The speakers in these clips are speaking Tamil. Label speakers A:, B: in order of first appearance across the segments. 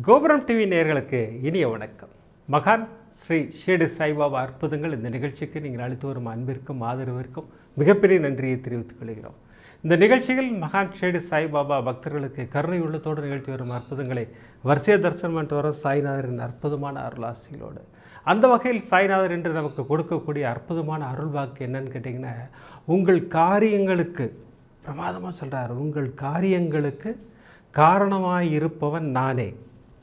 A: கோபுரம் டிவி நேயர்களுக்கு இனிய வணக்கம். மகான் ஸ்ரீ ஷீரடி சாய்பாபா அற்புதங்கள் இந்த நிகழ்ச்சிக்கு நீங்கள் அளித்து வரும் அன்பிற்கும் ஆதரவிற்கும் மிகப்பெரிய நன்றியை தெரிவித்துக் கொள்கிறோம். இந்த நிகழ்ச்சியில் மகான் ஷீரடி சாய்பாபா பக்தர்களுக்கு கருணை உள்ளத்தோடு நிகழ்த்தி வரும் அற்புதங்களை வரிசைய தரிசனம் பண்ணிட்டு வரும் சாய்நாதரின் அற்புதமான அருளாசிகளோடு. அந்த வகையில் சாய்நாதர் என்று நமக்கு கொடுக்கக்கூடிய அற்புதமான அருள் வாக்கு என்னன்னு கேட்டிங்கன்னா, உங்கள் காரியங்களுக்கு பிரமாதமாக சொல்கிறார், உங்கள் காரியங்களுக்கு காரணமாக இருப்பவன் நானே.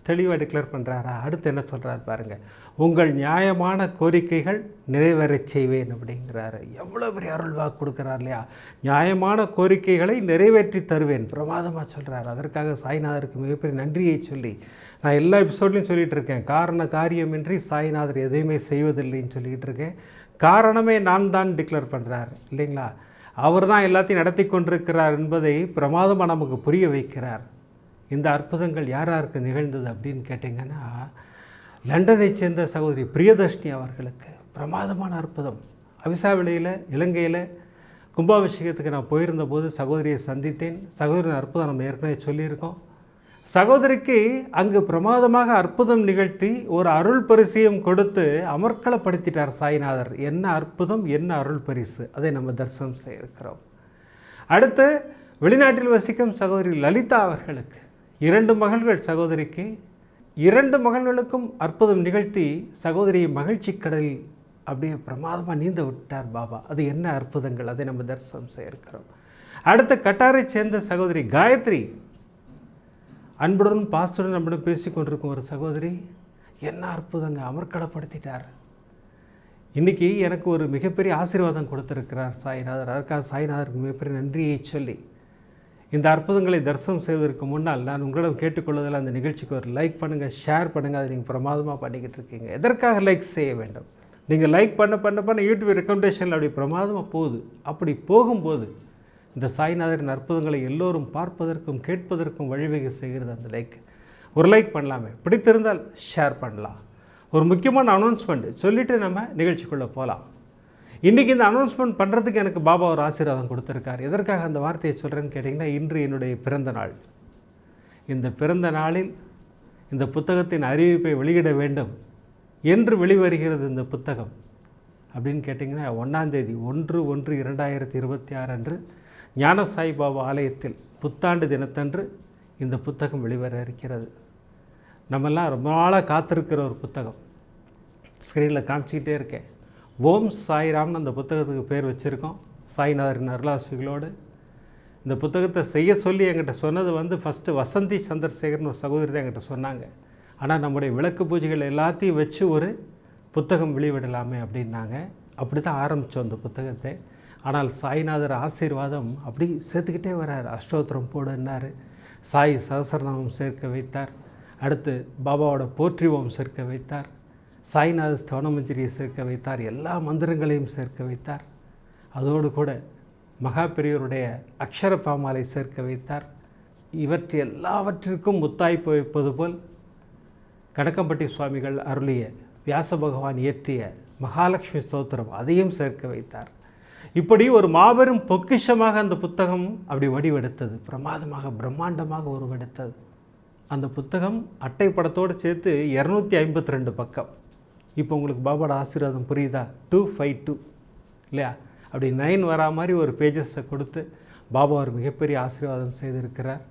A: தெளிவாக டிக்ளேர் பண்ணுறாரா? அடுத்து என்ன சொல்கிறார் பாருங்கள், உங்கள் நியாயமான கோரிக்கைகள் நிறைவேறச் செய்வேன் அப்படிங்கிறாரு. எவ்வளோ பெரிய அருள் வாக்கு கொடுக்குறார் இல்லையா? நியாயமான கோரிக்கைகளை நிறைவேற்றி தருவேன் பிரமாதமாக சொல்கிறார். அதற்காக சாய்நாதருக்கு மிகப்பெரிய நன்றியை சொல்லி நான் எல்லா எபிசோட்லையும் சொல்லிகிட்டு இருக்கேன், காரண காரியமின்றி சாய்நாதர் எதையுமே செய்வதில்லைன்னு சொல்லிக்கிட்டு இருக்கேன். காரணமே நான் தான் டிக்ளேர் பண்ணுறார் இல்லைங்களா? அவர் தான் எல்லாத்தையும் நடத்தி கொண்டிருக்கிறார் என்பதை பிரமாதமாக நமக்கு புரிய வைக்கிறார். இந்த அற்புதங்கள் யார் யாருக்கு நிகழ்ந்தது அப்படின்னு கேட்டிங்கன்னா, லண்டனை சேர்ந்த சகோதரி பிரியதர்ஷினி அவர்களுக்கு பிரமாதமான அற்புதம். அவிசாவிலையில் இலங்கையில் கும்பாபிஷேகத்துக்கு நான் போயிருந்தபோது சகோதரியை சந்தித்தேன். சகோதரின் அற்புதம் நம்ம ஏற்கனவே சொல்லியிருக்கோம். சகோதரிக்கு அங்கு பிரமாதமாக அற்புதம் நிகழ்த்தி ஒரு அருள் பரிசையும் கொடுத்து அமர்க்களப்படுத்திட்டார் சாய்நாதர். என்ன அற்புதம், என்ன அருள் பரிசு, அதை நம்ம தரிசனம் செய்ய இருக்கிறோம். அடுத்து வெளிநாட்டில் வசிக்கும் சகோதரி லலிதா அவர்களுக்கு 2 மகள்கள். சகோதரிக்கு 2 மகள்களுக்கும் அற்புதம் நிகழ்த்தி சகோதரியை மகிழ்ச்சி கடலில் அப்படியே பிரமாதமாக நீந்த விட்டார் பாபா. அது என்ன அற்புதங்கள், அதை நம்ம தரிசனம் செய்ய இருக்கிறோம். அடுத்த கட்டாரை சேர்ந்த சகோதரி காயத்ரி, அன்புடன் பாஸ்துடன் நம்மிடம் பேசி கொண்டிருக்கும் ஒரு சகோதரி, என்ன அற்புதங்க, அமர்க்களப்படுத்திட்டார். இன்றைக்கி எனக்கு ஒரு மிகப்பெரிய ஆசீர்வாதம் கொடுத்துருக்கிறார் சாய்நாதர். அதற்காக சாய்நாதருக்கு மிகப்பெரிய நன்றியை சொல்லி இந்த அற்புதங்களை தரிசனம் செய்வதற்கு முன்னால் நான் உங்களிடம் கேட்டுக்கொள்வதில் அந்த நிகழ்ச்சிக்கு ஒரு லைக் பண்ணுங்கள், ஷேர் பண்ணுங்கள். அதை நீங்கள் பிரமாதமாக பண்ணிக்கிட்டு இருக்கீங்க. எதற்காக லைக் செய்ய வேண்டும்? நீங்கள் லைக் பண்ண யூடியூப் ரெக்கமெண்டேஷனில் அப்படி பிரமாதமாக போகுது. அப்படி போகும்போது இந்த சாய்நாதரின் அற்புதங்களை எல்லோரும் பார்ப்பதற்கும் கேட்பதற்கும் வழிவகை செய்கிறது அந்த லைக். ஒரு லைக் பண்ணலாமே, பிடித்திருந்தால் ஷேர் பண்ணலாம். ஒரு முக்கியமான அனௌன்ஸ்மெண்ட் சொல்லிவிட்டு நம்ம நிகழ்ச்சிக்குள்ளே போகலாம். இன்றைக்கி இந்த அனௌன்ஸ்மெண்ட் பண்ணுறதுக்கு எனக்கு பாபா ஒரு ஆசீர்வாதம் கொடுத்துருக்கார். எதற்காக அந்த வார்த்தையை சொல்கிறேன்னு கேட்டிங்கன்னா, இன்று என்னுடைய பிறந்த நாள். இந்த பிறந்த நாளில் இந்த புத்தகத்தின் அறிவிப்பை வெளியிட வேண்டும் என்று வெளிவருகிறது. இந்த புத்தகம் அப்படின்னு கேட்டிங்கன்னா 1/1/2026 அன்று ஞான சாய்பாபா ஆலயத்தில் புத்தாண்டு தினத்தன்று இந்த புத்தகம் வெளிவர இருக்கிறது. நம்மெல்லாம் ரொம்ப நாளாக காத்திருக்கிற ஒரு புத்தகம். ஸ்க்ரீனில் காமிச்சிக்கிட்டே இருக்கேன். ஓம் சாய்ராம்னு அந்த புத்தகத்துக்கு பேர் வச்சுருக்கோம். சாய்நாதரின் அருளாசிகளோடு இந்த புத்தகத்தை செய்ய சொல்லி என்கிட்ட சொன்னது ஃபஸ்ட்டு வசந்தி சந்திரசேகர்னு ஒரு சகோதரி தான் என்கிட்ட சொன்னாங்க. ஆனால் நம்முடைய விளக்கு பூஜைகள் எல்லாத்தையும் வச்சு ஒரு புத்தகம் வெளிவிடலாமே அப்படின்னாங்க. அப்படி தான் ஆரம்பித்தோம் அந்த புத்தகத்தை. ஆனால் சாய்நாதர் ஆசீர்வாதம் அப்படி சேர்த்துக்கிட்டே வர்றார். அஷ்டோத்திரம் போடுன்னார், சாய் சகசரநாமம் சேர்க்க வைத்தார். அடுத்து பாபாவோட போற்றி ஓம் சேர்க்க வைத்தார், சாய்நாத ஸ்தவனமஞ்சரியை சேர்க்க வைத்தார், எல்லா மந்திரங்களையும் சேர்க்க வைத்தார். அதோடு கூட மகா பெரியோருடைய அக்ஷர பாமாலை சேர்க்க வைத்தார். இவற்றை எல்லாவற்றிற்கும் முத்தாய்ப்பு வைப்பது போல் கணக்கம்பட்டி சுவாமிகள் அருளிய வியாச பகவான் இயற்றிய மகாலட்சுமி ஸ்தோத்திரம் அதையும் சேர்க்க வைத்தார். இப்படி ஒரு மாபெரும் பொக்கிஷமாக அந்த புத்தகம் அப்படி வடிவெடுத்தது. பிரமாதமாக பிரம்மாண்டமாக உருவெடுத்தது. அந்த புத்தகம் அட்டை படத்தோடு சேர்த்து 252 பக்கம். இப்போ உங்களுக்கு பாபாவோட ஆசீர்வாதம் புரியுதா? 252 இல்லையா? அப்படி 9 வரா மாதிரி ஒரு பேஜஸை கொடுத்து பாபா ஒரு மிகப்பெரிய ஆசீர்வாதம் செய்திருக்கிறார்.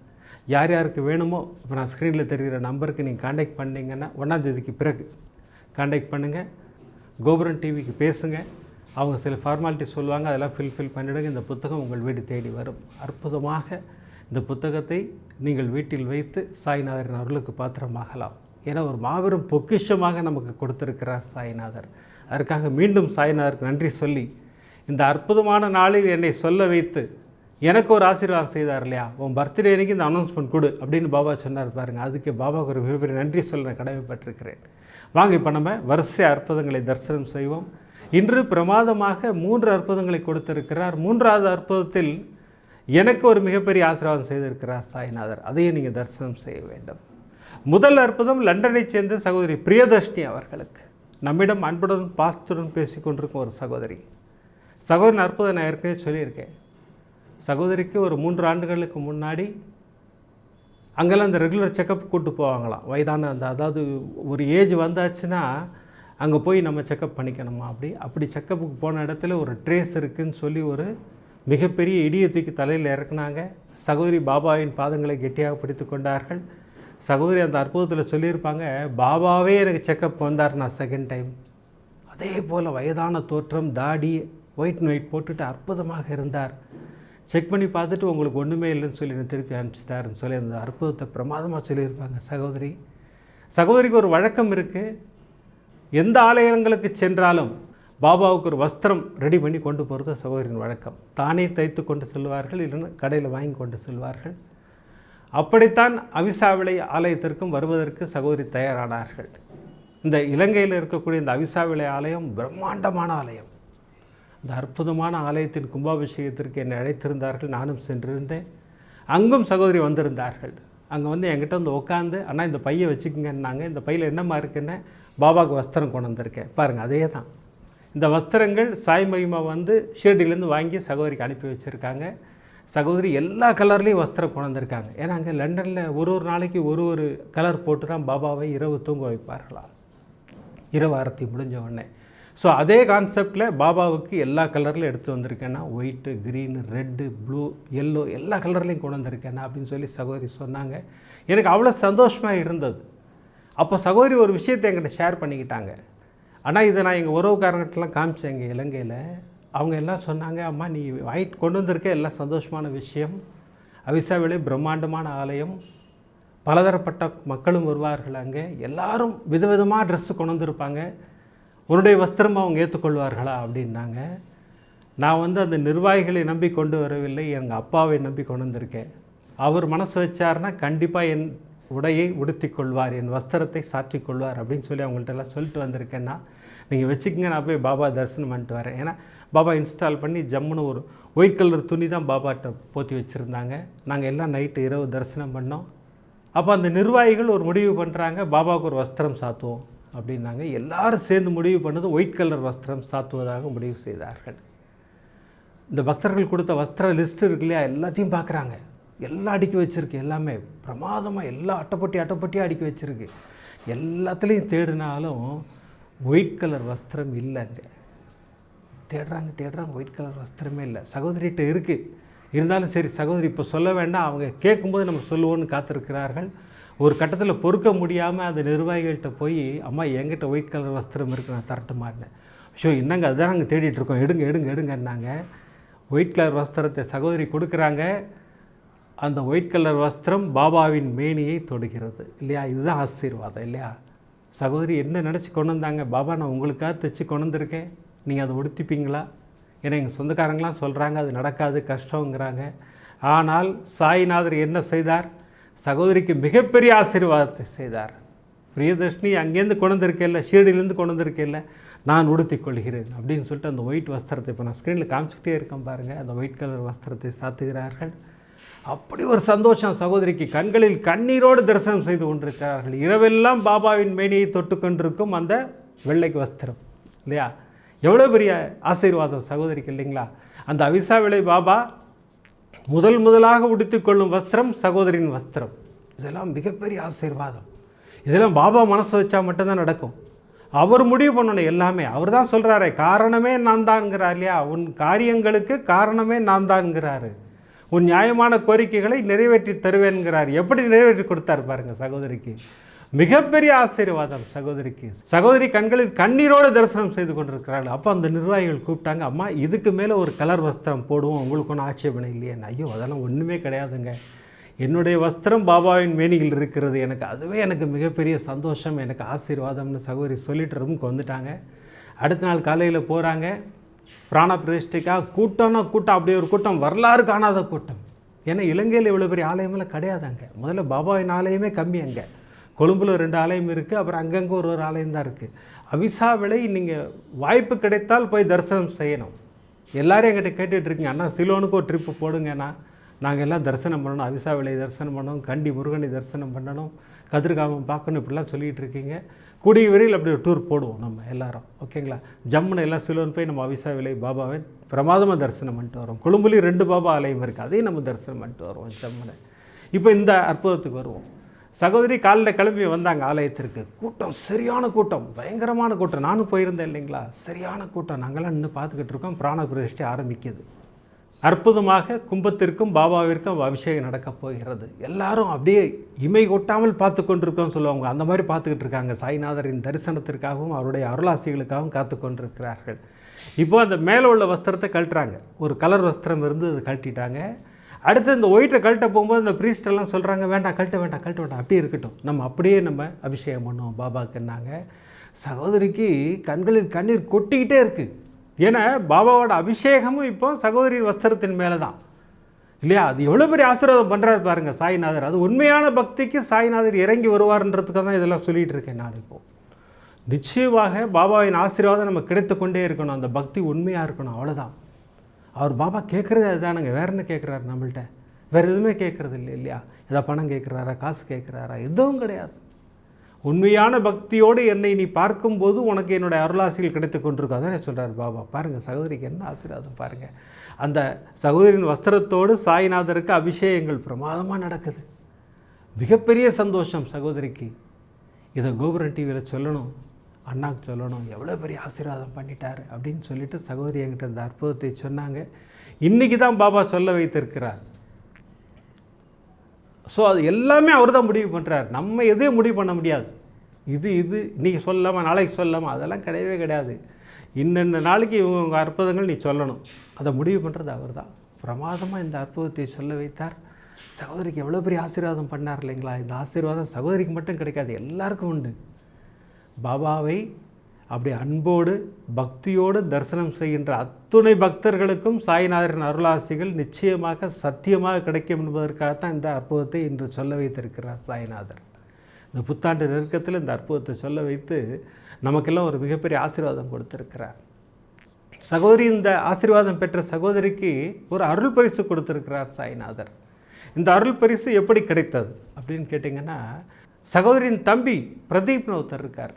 A: யார் யாருக்கு வேணுமோ இப்போ நான் ஸ்க்ரீனில் தெரிகிற நம்பருக்கு நீங்கள் காண்டாக்ட் பண்ணிங்கன்னா 1ஆம் தேதிக்கு பிறகு காண்டாக்ட் பண்ணுங்கள். கோபுரம் டிவிக்கு பேசுங்க. அவங்க சில ஃபார்மாலிட்டி சொல்லுவாங்க, அதெல்லாம் ஃபில் பண்ணிவிடுங்க. இந்த புத்தகம் உங்கள் வீடு தேடி வரும். அற்புதமாக இந்த புத்தகத்தை நீங்கள் வீட்டில் வைத்து சாய்நாதரின் அருளுக்கு பாத்திரமாகலாம். ஏன்னா ஒரு மாபெரும் பொக்கிஷமாக நமக்கு கொடுத்திருக்கிறார் சாய்நாதர். அதற்காக மீண்டும் சாய்நாதருக்கு நன்றி சொல்லி, இந்த அற்புதமான நாளில் என்னை சொல்ல வைத்து எனக்கு ஒரு ஆசீர்வாதம் செய்தார் இல்லையா? உன் பர்த்டே அன்றைக்கி இந்த அனௌன்ஸ்மெண்ட் கொடு அப்படின்னு பாபா சொன்னார் பாருங்கள். அதுக்கு பாபாவுக்கு ஒரு மிகப்பெரிய நன்றி சொல்ல நான் கடமைப்பட்டிருக்கிறேன். வாங்க இப்போ நம்ம வரிசை அற்புதங்களை தரிசனம் செய்வோம். இன்று பிரமாதமாக 3 அற்புதங்களை கொடுத்திருக்கிறார். 3வது அற்புதத்தில் எனக்கு ஒரு மிகப்பெரிய ஆசீர்வாதம் செய்திருக்கிறார் சாய்நாதர். அதையும் நீங்கள் தரிசனம் செய்ய வேண்டும். முதல் அற்புதம் லண்டனை சேர்ந்த சகோதரி பிரியதர்ஷினி அவர்களுக்கு. நம்மிடம் அன்புடன் பாஸ்துடன் பேசி கொண்டிருக்கும் ஒரு சகோதரி. சகோதரின் அற்புதம் நான் ஏற்கனவே சொல்லியிருக்கேன். சகோதரிக்கு ஒரு 3 ஆண்டுகளுக்கு முன்னாடி அங்கெல்லாம் அந்த ரெகுலர் செக்கப் கூப்பிட்டு போவாங்களாம். வயதான அதாவது ஒரு ஏஜ் வந்தாச்சுன்னா அங்கே போய் நம்ம செக்கப் பண்ணிக்கணுமா. அப்படி செக்கப்புக்கு போன இடத்துல ஒரு ட்ரேஸ் இருக்குதுன்னு சொல்லி ஒரு மிகப்பெரிய இடியை தூக்கி தலையில் இறக்குனாங்க. சகோதரி பாபாவின் பாதங்களை கெட்டியாக பிடித்து கொண்டார்கள். சகோதரி அந்த அற்புதத்தில் சொல்லியிருப்பாங்க, பாபாவே எனக்கு செக்கப் வந்தார் நான் செகண்ட் டைம். அதே போல் வயதான தோற்றம், தாடி, ஒயிட் போட்டுட்டு அற்புதமாக இருந்தார். செக் பண்ணி பார்த்துட்டு உங்களுக்கு ஒன்றுமே இல்லைன்னு சொல்லி என்னை திருப்பி அனுப்பிச்சிட்டாருன்னு சொல்லி அந்த அற்புதத்தை பிரமாதமாக சொல்லியிருப்பாங்க சகோதரிக்கு ஒரு வழக்கம் இருக்குது. எந்த ஆலயங்களுக்கு சென்றாலும் பாபாவுக்கு ஒரு வஸ்திரம் ரெடி பண்ணி கொண்டு போகிறது சகோதரின் வழக்கம். தானே தைத்து கொண்டு செல்வார்கள், இல்லைன்னா கடையில் வாங்கி கொண்டு செல்வார்கள். அப்படித்தான் அவிசாவிளை ஆலயத்திற்கும் வருவதற்கு சகோதரி தயாரானார்கள். இந்த இலங்கையில் இருக்கக்கூடிய இந்த அவிசாவிளை ஆலயம் பிரம்மாண்டமான ஆலயம். இந்த அற்புதமான ஆலயத்தின் கும்பாபிஷேகத்திற்கு என்னை அழைத்திருந்தார்கள். நானும் சென்றிருந்தேன். அங்கும் சகோதரி வந்திருந்தார்கள். அங்கே வந்து என்கிட்ட வந்து உட்காந்து, அண்ணா இந்த பையை வச்சுக்கங்கன்னாங்க. இந்த பையில் என்னம்மா இருக்குன்னு, பாபாவுக்கு வஸ்திரம் கொண்டு வந்திருக்கேன் பாருங்கள். அதே தான் இந்த வஸ்திரங்கள் சாய் மகிமா வந்து ஷீரடியிலேருந்து வாங்கி சகோதரிக்கு அனுப்பி வச்சுருக்காங்க. சகோதரி எல்லா கலர்லேயும் வஸ்திரம் கொண்டு வந்திருக்காங்க. ஏன்னா அங்கே லண்டனில் ஒரு நாளைக்கு ஒரு கலர் போட்டு தான் பாபாவை இரவு தூங்க வைப்பார்களாம், இரவு ஆரத்தி முடிஞ்ச உடனே. ஸோ அதே கான்செப்டில் பாபாவுக்கு எல்லா கலர்லையும் எடுத்து வந்திருக்கேன்னா, white, green, red, blue, yellow எல்லா கலர்லேயும் கொண்டு வந்திருக்கேன்னா அப்படின்னு சொல்லி சகோதரி சொன்னாங்க. எனக்கு அவ்வளோ சந்தோஷமாக இருந்தது. அப்போ சகோதரி ஒரு விஷயத்தை என்கிட்ட ஷேர் பண்ணிக்கிட்டாங்க. ஆனால் இதை நான் எங்கள் உறவுக்காரங்கிட்டலாம் காமிச்சேன் எங்கள் இலங்கையில். அவங்க எல்லாம் சொன்னாங்க, அம்மா நீ வாங்கிட்டு கொண்டு வந்திருக்க எல்லாம் சந்தோஷமான விஷயம். அவிசாவிலே பிரம்மாண்டமான ஆலயம், பலதரப்பட்ட மக்களும் வருவார்கள். அங்கே எல்லாரும் விதவிதமாக ட்ரெஸ்ஸு கொண்டு வந்திருப்பாங்க. உன்னுடைய வஸ்திரம் அவங்க ஏற்றுக்கொள்வார்களா அப்படின்னாங்க. நான் வந்து அந்த நிர்வாகிகளை நம்பி கொண்டு வரவில்லை, எங்கள் அப்பாவை நம்பி கொண்டு வந்திருக்கேன். அவர் மனசு வச்சார்னா கண்டிப்பாக என் உடையை உடுத்தி கொள்வார், என் வஸ்திரத்தை சாற்றி கொள்வார் அப்படின்னு சொல்லி அவங்கள்ட்ட எல்லாம் சொல்லிட்டு வந்திருக்கேன்னா, நீங்கள் வச்சுக்கோங்க, நான் போய் பாபா தரிசனம் பண்ணிட்டு வரேன். ஏன்னா பாபா இன்ஸ்டால் பண்ணி ஜம்முன்னு ஒரு ஒயிட் கலர் துணி தான் பாபாட்ட போற்றி வச்சுருந்தாங்க. நாங்கள் எல்லாம் நைட்டு இரவு தரிசனம் பண்ணோம். அப்போ அந்த நிர்வாகிகள் ஒரு முடிவு பண்ணுறாங்க, பாபாவுக்கு ஒரு வஸ்திரம் சாத்துவோம் அப்படின்னாங்க. எல்லாரும் சேர்ந்து முடிவு பண்ணது ஒயிட் கலர் வஸ்திரம் சாத்துவதாக முடிவு செய்தார்கள். இந்த பக்தர்கள் கொடுத்த வஸ்திர லிஸ்ட்டு இருக்கு இல்லையா, எல்லாத்தையும் பார்க்குறாங்க. எல்லாம் அடுக்கி வச்சுருக்கு, எல்லாமே பிரமாதமாக எல்லாம் அட்டைப்பட்டியாக அடுக்கி வச்சுருக்கு. எல்லாத்துலேயும் தேடினாலும் ஒயிட் கலர் வஸ்திரம் இல்லைங்க. தேடுறாங்க, ஒயிட் கலர் வஸ்திரமே இல்லை. சகோதரிகிட்ட இருக்குது, இருந்தாலும் சரி சகோதரி இப்போ சொல்ல வேண்டாம், அவங்க கேட்கும்போது நம்ம சொல்லுவோன்னு காத்திருக்கிறார்கள். ஒரு கட்டத்தில் பொறுக்க முடியாமல் அந்த நிர்வாகிகள்கிட்ட போய், அம்மா என்கிட்ட ஒயிட் கலர் வஸ்திரம் இருக்குது, நான் தரட்டுமாட்டேன். ஷோ என்னங்க அதுதான் நாங்கள் தேடிட்டுருக்கோம், எடுங்கன்னாங்க. ஒயிட் கலர் வஸ்திரத்தை சகோதரி கொடுக்குறாங்க. அந்த ஒயிட் கலர் வஸ்திரம் பாபாவின் மேனியை தொடுகிறது இல்லையா. இதுதான் ஆசீர்வாதம் இல்லையா. சகோதரி என்ன நினச்சி கொண்டு வந்தாங்க, பாபா நான் உங்களுக்காக தைச்சி கொண்டு வந்திருக்கேன், நீங்கள் அதை உடுத்திப்பீங்களா. ஏன்னா எங்கள் சொந்தக்காரங்களாம் சொல்கிறாங்க அது நடக்காது, கஷ்டங்கிறாங்க. ஆனால் சாய்நாதர் என்ன செய்தார், சகோதரிக்கு மிகப்பெரிய ஆசீர்வாதத்தை செய்தார். பிரியதர்ஷினி அங்கேருந்து கொண்டு வந்திருக்கேல்ல, ஷீரடியிலேருந்து கொண்டு வந்திருக்கேல்ல, நான் உடுத்தி கொள்கிறேன் அப்படின்னு சொல்லிட்டு அந்த ஒயிட் வஸ்திரத்தை இப்போ நான் ஸ்க்ரீனில் காமிச்சிக்கிட்டே இருக்கேன் பாருங்கள். அந்த ஒயிட் கலர் வஸ்திரத்தை சாத்துகிறார்கள். அப்படி ஒரு சந்தோஷம் சகோதரிக்கு. கண்களில் கண்ணீரோடு தரிசனம் செய்து கொண்டிருக்கிறார்கள். இரவெல்லாம் பாபாவின் மேனியை தொட்டு கொண்டிருக்கும் அந்த வெள்ளைக்கு வஸ்திரம் இல்லையா. எவ்வளோ பெரிய ஆசீர்வாதம் சகோதரிக்கு இல்லைங்களா. அந்த அவிசாவிளை பாபா முதலாக உடுத்திக்கொள்ளும் வஸ்திரம் சகோதரின் வஸ்திரம். இதெல்லாம் மிகப்பெரிய ஆசீர்வாதம். இதெல்லாம் பாபா மனசு வச்சா மட்டும்தான் நடக்கும். அவர் முடிவு பண்ணணும் எல்லாமே. அவர் தான் சொல்கிறாரு, காரணமே நான் தான்ங்கிறார் இல்லையா. உன் காரியங்களுக்கு காரணமே நான் தான்ங்கிறாரு. உன் நியாயமான கோரிக்கைகளை நிறைவேற்றி தருவேன்கிறார். எப்படி நிறைவேற்றி கொடுத்தார் பாருங்கள் சகோதரிக்கு. மிகப்பெரிய ஆசீர்வாதம் சகோதரிக்கு. சகோதரி கண்களில் கண்ணீரோடு தரிசனம் செய்து கொண்டிருக்கிறாள். அப்போ அந்த நிர்வாகிகள் கூப்பிட்டாங்க, அம்மா இதுக்கு மேலே ஒரு கலர் வஸ்திரம் போடுவோம், உங்களுக்கு ஒன்றும் ஆட்சேபனை இல்லையே. ஐயோ அதெல்லாம் ஒன்றுமே கிடையாதுங்க, என்னுடைய வஸ்திரம் பாபாவின் மேனியில் இருக்கிறது, அதுவே எனக்கு மிகப்பெரிய சந்தோஷம், எனக்கு ஆசீர்வாதம்னு சகோதரி சொல்லிட்டு ரூமுக்கு வந்துட்டாங்க. அடுத்த நாள் காலையில் போகிறாங்க பிராண பிரதிஷ்டைக்காக. கூட்டம்னா கூட்டம், அப்படியே ஒரு கூட்டம், வரலாறு காணாத கூட்டம். ஏன்னா இலங்கையில் இவ்வளோ பெரிய ஆலயமெல்லாம் கிடையாதுங்க. முதல்ல பாபாவின் ஆலயமே கம்மி. அங்கே கொழும்புல 2 ஆலயம் இருக்குது, அப்புறம் அங்கங்கே ஒரு ஆலயம் தான் இருக்குது. அவிசாவிளை நீங்கள் வாய்ப்பு கிடைத்தால் போய் தரிசனம் செய்யணும். எல்லோரும் என்கிட்ட கேட்டுட்ருக்கீங்க, அண்ணா சிலோனுக்கு ஒரு ட்ரிப்பு போடுங்கண்ணா, நாங்கள் எல்லாம் தரிசனம் பண்ணணும், அவிசாவிளை தரிசனம் பண்ணணும், கண்டி முருகனை தரிசனம் பண்ணணும், கதிர்காமம் பார்க்கணும், இப்படிலாம் சொல்லிகிட்டு இருக்கீங்க. கூடிய விரைவில் அப்படி ஒரு டூர் போடுவோம் நம்ம எல்லோரும், ஓகேங்களா. ஜம்முன்னு எல்லாம் சிலோன் போய் நம்ம அவிசாவிளை பாபாவை பிரமாதமாக தரிசனம் பண்ணிட்டு வரோம். கொழும்புலேயும் 2 பாபா ஆலயம் இருக்குது, அதையும் நம்ம தரிசனம் பண்ணிட்டு வருவோம் ஜம்முன்னு. இப்போ இந்த அற்புதத்துக்கு வருவோம். சகோதரி காலையில் கிளம்பி வந்தாங்க ஆலயத்திற்கு. கூட்டம், சரியான கூட்டம், பயங்கரமான கூட்டம். நானும் போயிருந்தேன் இல்லைங்களா, சரியான கூட்டம். நாங்கள்லாம் நின்று பார்த்துக்கிட்டு இருக்கோம். பிராண பிரதிஷ்டை ஆரம்பிக்குது. அற்புதமாக கும்பத்திற்கும் பாபாவிற்கும் அபிஷேகம் நடக்கப் போகிறது. எல்லாரும் அப்படியே இமை கொட்டாமல் பார்த்து கொண்டிருக்கோம்னு சொல்லுவாங்க. அந்த மாதிரி பார்த்துக்கிட்டு இருக்காங்க. சாய்நாதரின் தரிசனத்திற்காகவும் அவருடைய அருளாசிகளுக்காகவும் காத்து கொண்டிருக்கிறார்கள். இப்போ அந்த மேலே உள்ள வஸ்திரத்தை கழட்டுறாங்க. ஒரு கலர் வஸ்திரம் இருந்து அதை கழட்டிட்டாங்க. அடுத்து இந்த ஒயிட்டை கழட்ட போகும்போது இந்த ப்ரீஸ்டெல்லாம் சொல்கிறாங்க, வேண்டாம் கழட்ட வேண்டாம் கழட்ட வேண்டாம், அப்படியே இருக்கட்டும், நம்ம அப்படியே நம்ம அபிஷேகம் பண்ணுவோம் பாபாக்குன்னாங்க. சகோதரிக்கு கண்களில் கண்ணீர் கொட்டிக்கிட்டே இருக்குது. ஏன்னா பாபாவோட அபிஷேகமும் இப்போ சகோதரியின் வஸ்திரத்தின் மேலே தான் இல்லையா. அது எவ்வளோ பெரிய ஆசீர்வாதம் பண்ணுறாரு பாருங்கள் சாய்நாதர். அது உண்மையான பக்திக்கு சாய்நாதர் இறங்கி வருவார்ன்றதுக்காக தான் இதெல்லாம் சொல்லிகிட்டு இருக்கேன் நான். இப்போது நிச்சயமாக பாபாவின் ஆசீர்வாதம் நம்ம கிடைத்து கொண்டே இருக்கணும். அந்த பக்தி உண்மையாக இருக்கணும், அவ்வளோதான். அவர் பாபா கேட்குறது அதுதானுங்க. வேறு என்ன கேட்குறாரு நம்மள்கிட்ட? வேறு எதுவுமே கேட்குறது இல்லை இல்லையா. ஏதாவது பணம் கேட்குறாரா, காசு கேட்குறாரா? எதுவும் கிடையாது. உண்மையான பக்தியோடு என்னை நீ பார்க்கும்போது உனக்கு என்னுடைய அருளாசிகள் கிடைத்து கொண்டிருக்கும். அதான் சொல்கிறார் பாபா. பாருங்கள் சகோதரிக்கு என்ன ஆசீர்வாதம் பாருங்கள். அந்த சகோதரின் வஸ்திரத்தோடு சாய்நாதருக்கு அபிஷேகங்கள் பிரமாதமாக நடக்குது. மிகப்பெரிய சந்தோஷம் சகோதரிக்கு. இதை கோபுரம் டிவியில் சொல்லணும், அண்ணாக்கு சொல்லணும், எவ்வளோ பெரிய ஆசீர்வாதம் பண்ணிட்டார் அப்படின்னு சொல்லிட்டு சகோதரி என்கிட்ட இந்த அற்புதத்தை சொன்னாங்க. இன்றைக்கி தான் பாபா சொல்ல வைத்திருக்கிறார். ஸோ அது எல்லாமே அவர் தான் முடிவு பண்ணுறார். நம்ம எதையும் முடிவு பண்ண முடியாது. இது இன்றைக்கி சொல்லாமல் நாளைக்கு சொல்லாமல் அதெல்லாம் கிடையவே கிடையாது. இன்னென்ன நாளைக்கு இவங்க அற்புதங்கள் நீ சொல்லணும், அதை முடிவு பண்ணுறது அவர் தான். பிரமாதமாக இந்த அற்புதத்தை சொல்ல வைத்தார். சகோதரிக்கு எவ்வளோ பெரிய ஆசீர்வாதம் பண்ணார் இல்லைங்களா. இந்த ஆசீர்வாதம் சகோதரிக்கு மட்டும் கிடைக்காது, எல்லாருக்கும் உண்டு. பாபாவை அப்படி அன்போடு பக்தியோடு தரிசனம் செய்கின்ற அத்துணை பக்தர்களுக்கும் சாய்நாதரின் அருளாசிகள் நிச்சயமாக சத்தியமாக கிடைக்கும் என்பதற்காகத்தான் இந்த அற்புதத்தை இன்று சொல்ல வைத்திருக்கிறார் சாய்நாதர். இந்த புத்தாண்டு நெருக்கத்தில் இந்த அற்புதத்தை சொல்ல வைத்து நமக்கெல்லாம் ஒரு மிகப்பெரிய ஆசீர்வாதம் கொடுத்திருக்கிறார். சகோதரி இந்த ஆசீர்வாதம் பெற்ற சகோதரிக்கு ஒரு அருள் பரிசு கொடுத்திருக்கிறார் சாய்நாதர். இந்த அருள் பரிசு எப்படி கிடைத்தது அப்படின்னு கேட்டிங்கன்னா, சகோதரியின் தம்பி பிரதீப்னு ஒருத்தர் இருக்கார்.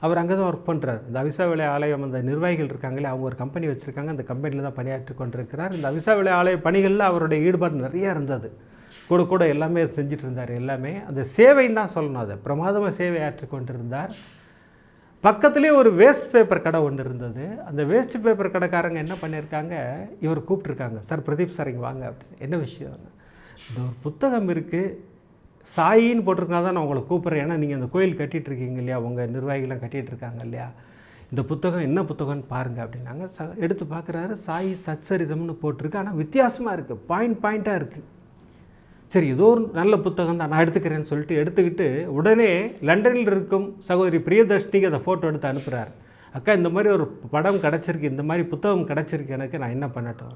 A: அவர் அங்கே தான் ஒர்க் பண்ணுறார். இந்த அவிசாவிளை ஆலயம் அந்த நிர்வாகிகள் இருக்காங்களே, அவங்க ஒரு கம்பெனி வச்சுருக்காங்க. அந்த கம்பெனியில் தான் பணியாற்றி கொண்டிருக்கிறார். இந்த அவிசாவிளை ஆலய பணிகளில் அவருடைய ஈடுபாடு நிறையா இருந்தது. கூட எல்லாமே செஞ்சுட்டு இருந்தார். எல்லாமே அந்த சேவைன்னு தான் சொல்லணும். அதை பிரமாதமாக சேவை ஆற்றி கொண்டிருந்தார். பக்கத்துலேயே ஒரு வேஸ்ட் பேப்பர் கடை ஒன்று இருந்தது. அந்த வேஸ்ட் பேப்பர் கடைக்காரங்க என்ன பண்ணியிருக்காங்க, இவர் கூப்பிட்ருக்காங்க, சார் பிரதீப் சார் இங்கே வாங்க அப்படின்னு. என்ன விஷயம்? இந்த ஒரு புத்தகம் இருக்குது, சாயின்னு போட்டிருக்கா தான் நான் உங்களை கூப்பிட்றேன். ஏன்னா நீங்கள் அந்த கோயில் கட்டிகிட்ருக்கீங்க இல்லையா, உங்கள் நிர்வாகிகள்லாம் கட்டிகிட்ருக்காங்க இல்லையா, இந்த புத்தகம் என்ன புத்தகம்னு பாருங்கள் அப்படின்னாங்க. எடுத்து பார்க்குறாரு, சாயி சச்சரிதம்னு போட்டிருக்கு. ஆனால் வித்தியாசமாக இருக்குது, பாயிண்ட்டாக இருக்குது. சரி, ஏதோ ஒரு நல்ல புத்தகம் தான், நான் எடுத்துக்கிறேன்னு சொல்லிட்டு எடுத்துக்கிட்டு உடனே லண்டனில் இருக்கும் சகோதரி பிரியதர்ஷினிக்கு அதை ஃபோட்டோ எடுத்து அனுப்புகிறார். அக்கா இந்த மாதிரி ஒரு படம் கிடச்சிருக்கு, இந்த மாதிரி புத்தகம் கிடச்சிருக்கு, எனக்கு நான் என்ன பண்ணட்டும்.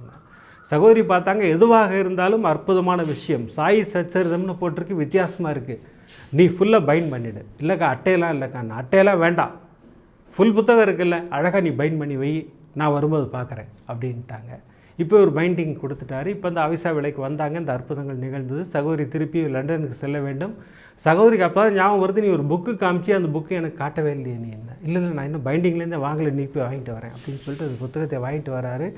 A: சகோதரி பார்த்தாங்க, எதுவாக இருந்தாலும் அற்புதமான விஷயம், சாயி சச்சரிதம்னு போட்டிருக்கு, வித்தியாசமாக இருக்குது, நீ ஃபுல்லாக பைண்ட் பண்ணிவிடு. இல்லைக்கா அட்டையெல்லாம் இல்லைக்கா, நான் அட்டையெல்லாம் வேண்டாம், ஃபுல் புத்தகம் இருக்குல்ல, அழகாக நீ பைண்ட் பண்ணி வை, நான் வரும்போது பார்க்குறேன் அப்படின்ட்டாங்க. இப்போ ஒரு பைண்டிங் கொடுத்துட்டாரு. இப்போ இந்த அவிசா விலைக்கு வந்தாங்க, இந்த அற்புதங்கள் நிகழ்ந்தது. சகோதரி திருப்பி லண்டனுக்கு செல்ல வேண்டும். சகோதரிக்கு அப்போ தான் ஞாபகம் வருது, நீ ஒரு புக்கு காமிச்சு அந்த புக்கு எனக்கு காட்டவே இல்லையே நீ என்ன. இல்லை நான் இன்னும் பைண்டிங்லேருந்தே வாங்கலை, நீ போய் வாங்கிட்டு வரேன் அப்படின்னு சொல்லிட்டு அந்த புத்தகத்தை வாங்கிட்டு வராரு.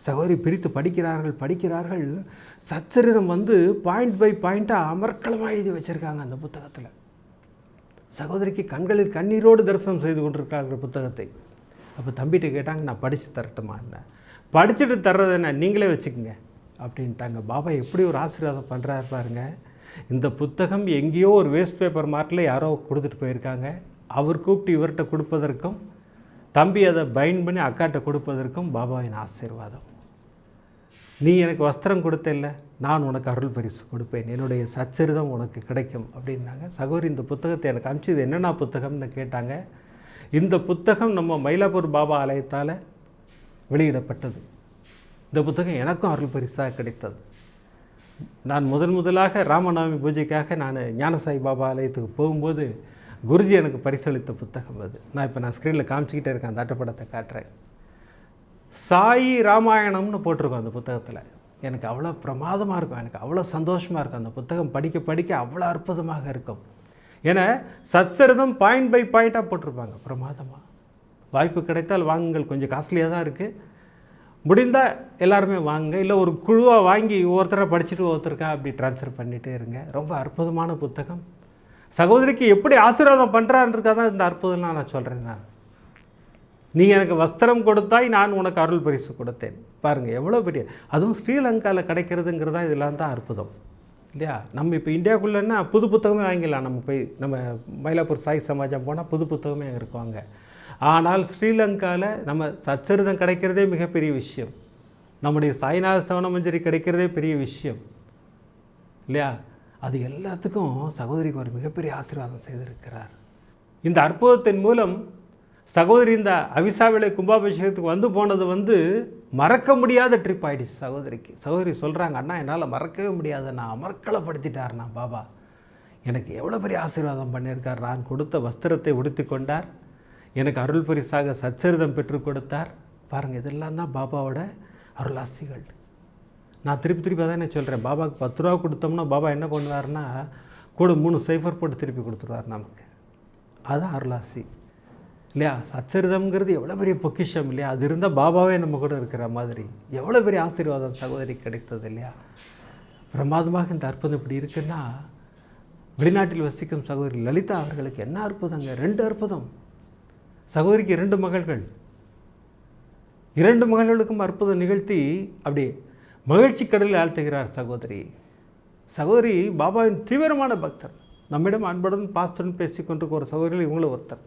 A: சகோதரி பிரித்து படிக்கிறார்கள். சச்சரிதம் பாயிண்ட் பை பாயிண்ட்டாக அமர்க்களமாக எழுதி வச்சுருக்காங்க அந்த புத்தகத்தில். சகோதரிக்கு கண்களில் கண்ணீரோடு தரிசனம் செய்து கொண்டிருக்கிறார்கள் புத்தகத்தை. அப்போ தம்பிகிட்ட கேட்டாங்க, நான் படித்து தரட்டுமா என்ன, படிச்சுட்டு தர்றது என்ன, நீங்களே வச்சுக்கோங்க அப்படின்ட்டாங்க. பாபா எப்படி ஒரு ஆசீர்வாதம் பண்ணுறாரு பாருங்க. இந்த புத்தகம் எங்கேயோ ஒரு வேஸ்ட் பேப்பர் மார்ட்டில் யாரோ கொடுத்துட்டு போயிருக்காங்க. அவர் கூப்பிட்டு இவர்கிட்ட கொடுப்பதற்கும், தம்பி அதை பைண்ட் பண்ணி அக்காட்ட கொடுப்பதற்கும் பாபாவின் ஆசீர்வாதம். நீ எனக்கு வஸ்திரம் கொடுத்த இல்லை, நான் உனக்கு அருள் பரிசு கொடுப்பேன், என்னுடைய சச்சரிதம் உனக்கு கிடைக்கும் அப்படின்னாங்க. சகோதரி இந்த புத்தகத்தை எனக்கு அனுப்பிச்சது என்னென்ன புத்தகம்னு கேட்டாங்க. இந்த புத்தகம் நம்ம மயிலாப்பூர் பாபா ஆலயத்தால் வெளியிடப்பட்டது. இந்த புத்தகம் எனக்கும் அருள் பரிசாக கிடைத்தது. நான் முதலாக ராமநவமி பூஜைக்காக நான் ஞானசாய் பாபா ஆலயத்துக்கு போகும்போது குருஜி எனக்கு பரிசளித்த புத்தகம் அது. நான் ஸ்க்ரீனில் காமிச்சிக்கிட்டே இருக்கேன், அந்த அட்டப்படத்தை காட்டுறேன். சாயி ராமாயணம்னு போட்டிருக்கோம் அந்த புத்தகத்தில். எனக்கு அவ்வளோ பிரமாதமாக இருக்கும், எனக்கு அவ்வளோ சந்தோஷமாக இருக்கும். அந்த புத்தகம் படிக்க அவ்வளோ அற்புதமாக இருக்கும். ஏன்னா சச்சரிதம் பாயிண்ட் பை பாயிண்ட்டாக போட்டிருப்பாங்க பிரமாதமாக. வாய்ப்பு கிடைத்தால் வாங்குங்கள், கொஞ்சம் காஸ்ட்லியாக தான் இருக்குது. முடிந்தால் எல்லாருமே வாங்க, இல்லை ஒரு குழுவாக வாங்கி ஒவ்வொருத்தரை படிச்சுட்டு ஒவ்வொருத்தருக்கா அப்படி ட்ரான்ஸ்ஃபர் பண்ணிகிட்டே இருங்க. ரொம்ப அற்புதமான புத்தகம். சகோதரிக்கு எப்படி ஆசீர்வாதம் பண்ணுறான்றதுக்காக தான் இந்த அற்புதம்லாம் நான் சொல்கிறேன். நீ எனக்கு வஸ்திரம் கொடுத்தாய், நான் உனக்கு அருள் பரிசு கொடுத்தேன். பாருங்கள் எவ்வளோ பெரிய, அதுவும் ஸ்ரீலங்காவில் கிடைக்கிறதுங்கிறது தான் இதெல்லாம் தான் அற்புதம் இல்லையா? நம்ம இப்போ இந்தியாவுக்குள்ளேன்னா புது புத்தகமே வாங்கிடலாம். நம்ம போய் நம்ம மயிலாப்பூர் சாய் சமாஜம் போனால் புது புத்தகமே அங்கே இருக்குவாங்க. ஆனால் ஸ்ரீலங்காவில் நம்ம சச்சரிதம் கிடைக்கிறதே மிகப்பெரிய விஷயம். நம்முடைய சாய்நாத சவணமஞ்சரி கிடைக்கிறதே பெரிய விஷயம் இல்லையா? அது எல்லாத்துக்கும் சகோதரிக்கு ஒரு மிகப்பெரிய ஆசீர்வாதம் செய்திருக்கிறார். இந்த அற்புதத்தின் மூலம் சகோதரி இந்த அவிசாவிலை கும்பாபிஷேகத்துக்கு வந்து போனது மறக்க முடியாத ட்ரிப் ஆகிடுச்சு சகோதரிக்கு. சகோதரி சொல்கிறாங்க, அண்ணா என்னால் மறக்கவே முடியாது, நான் அமர்க்களப்படுத்திட்டார்ண்ணா பாபா. எனக்கு எவ்வளோ பெரிய ஆசீர்வாதம் பண்ணியிருக்கார். நான் கொடுத்த வஸ்திரத்தை உடுத்தி கொண்டார், எனக்கு அருள் பரிசாக சச்சரிதம் பெற்றுக் கொடுத்தார். பாருங்கள், இதெல்லாம் தான் பாபாவோட அருளாசிகள். நான் திருப்பி அதானே சொல்கிறேன், பாபாவுக்கு 10 ரூபா கொடுத்தோம்னா பாபா என்ன பண்ணுவார்னா கூட 3 சைஃபர் போட்டு திருப்பி கொடுத்துருவார் நமக்கு. அதுதான் அருளாசி இல்லையா? சச்சரிதம்ங்கிறது எவ்வளோ பெரிய பொக்கிஷம் இல்லையா? அது இருந்தால் பாபாவே நம்ம கூட இருக்கிற மாதிரி எவ்வளோ பெரிய ஆசீர்வாதம் சகோதரி கிடைத்தது இல்லையா? பிரமாதமாக இந்த அற்புதம் இப்படி இருக்குன்னா, வெளிநாட்டில் வசிக்கும் சகோதரி லலிதா அவர்களுக்கு என்ன அற்புதங்க, 2 அற்புதம். சகோதரிக்கு 2 மகள்கள், 2 மகள்களுக்கும் அற்புதம் நிகழ்த்தி அப்படி மகிழ்ச்சி கடலில் ஆழ்த்துகிறார் சகோதரி. சகோதரி பாபாவின் தீவிரமான பக்தர். நம்மிடம் அன்புடன் பாஸ்டர்னு பேசிக்கொண்டிருக்க ஒரு சகோதரிகள் இவங்களும் ஒருத்தர்.